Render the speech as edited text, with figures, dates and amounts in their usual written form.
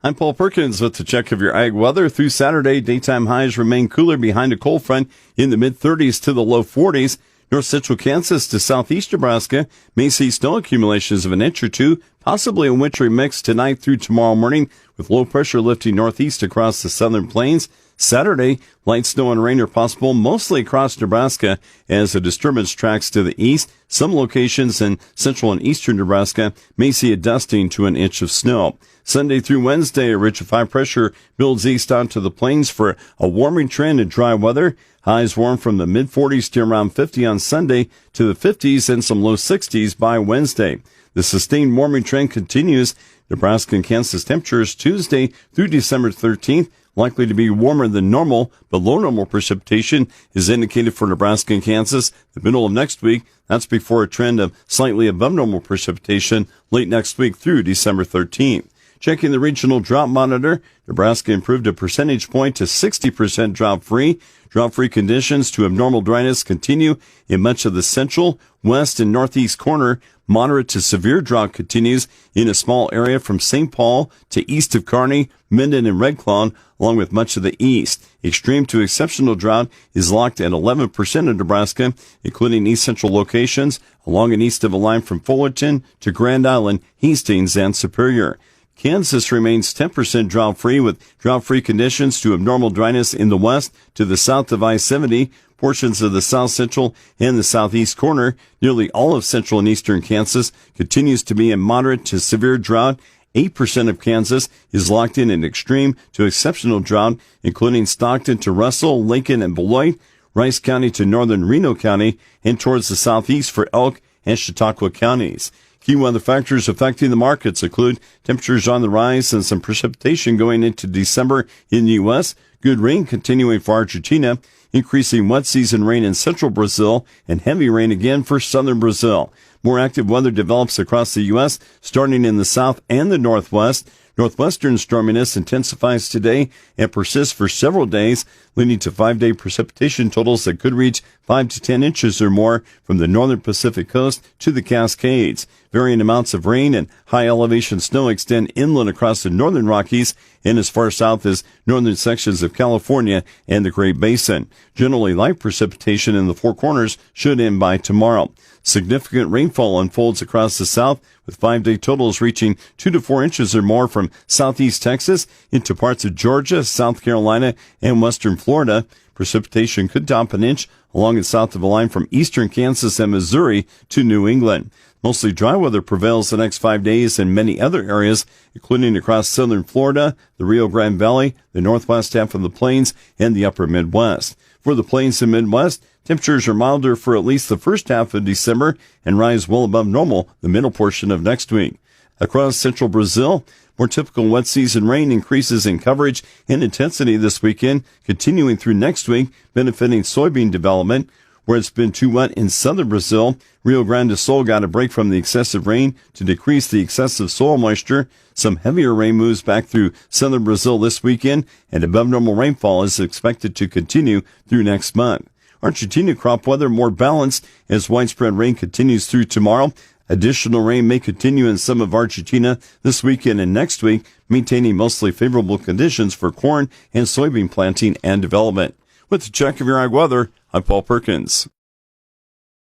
I'm Paul Perkins with the check of your ag weather. Through Saturday, daytime highs remain cooler behind a cold front in the mid-30s to the low 40s. North central Kansas to southeast Nebraska may see snow accumulations of an inch or two, possibly a wintry mix tonight through tomorrow morning, with low pressure lifting northeast across the southern plains. Saturday, light snow and rain are possible mostly across Nebraska as a disturbance tracks to the east. Some locations in central and eastern Nebraska may see a dusting to an inch of snow. Sunday through Wednesday, a ridge of high pressure builds east onto the plains for a warming trend and dry weather. Highs warm from the mid-40s to around 50 on Sunday to the 50s and some low 60s by Wednesday. The sustained warming trend continues. Nebraska and Kansas temperatures Tuesday through December 13th likely to be warmer than normal, but low normal precipitation is indicated for Nebraska and Kansas the middle of next week. That's before a trend of slightly above normal precipitation late next week through December 13th. Checking the regional drought monitor, Nebraska improved a percentage point to 60% drought-free. Drought-free conditions to abnormal dryness continue in much of the central, west, and northeast corner. Moderate to severe drought continues in a small area from St. Paul to east of Kearney, Minden, and Red Claw, along with much of the east. Extreme to exceptional drought is locked at 11% of Nebraska, including east central locations along and east of a line from Fullerton to Grand Island, Hastings, and Superior. Kansas remains 10% drought-free with drought-free conditions to abnormal dryness in the west to the south of I-70, portions of the south central and the southeast corner. Nearly all of central and eastern Kansas continues to be in moderate to severe drought. 8% of Kansas is locked in an extreme to exceptional drought, including Stockton to Russell, Lincoln, and Beloit, Rice County to northern Reno County, and towards the southeast for Elk and Chautauqua counties. Key weather factors affecting the markets include temperatures on the rise and some precipitation going into December in the U.S., good rain continuing for Argentina, increasing wet season rain in central Brazil, and heavy rain again for southern Brazil. More active weather develops across the U.S., starting in the south and the northwest. Northwestern storminess intensifies today and persists for several days, leading to 5-day precipitation totals that could reach 5 to 10 inches or more from the northern Pacific coast to the Cascades. Varying amounts of rain and high elevation snow extend inland across the northern Rockies and as far south as northern sections of California and the Great Basin. Generally light precipitation in the Four Corners should end by tomorrow. Significant rainfall unfolds across the south, with 5-day totals reaching 2 to 4 inches or more from southeast Texas into parts of Georgia, South Carolina, and western Florida. Precipitation could top an inch along and south of a line from eastern Kansas and Missouri to New England. Mostly dry weather prevails the next 5 days in many other areas, including across southern Florida, the Rio Grande Valley, the northwest half of the plains, and the upper Midwest. For the plains and Midwest, temperatures are milder for at least the first half of December and rise well above normal the middle portion of next week. Across central Brazil, more typical wet season rain increases in coverage and intensity this weekend, continuing through next week, benefiting soybean development. Where it's been too wet in southern Brazil, Rio Grande do Sul got a break from the excessive rain to decrease the excessive soil moisture. Some heavier rain moves back through southern Brazil this weekend, and above normal rainfall is expected to continue through next month. Argentina crop weather more balanced as widespread rain continues through tomorrow. Additional rain may continue in some of Argentina this weekend and next week, maintaining mostly favorable conditions for corn and soybean planting and development. With the check of your ag weather, I'm Paul Perkins.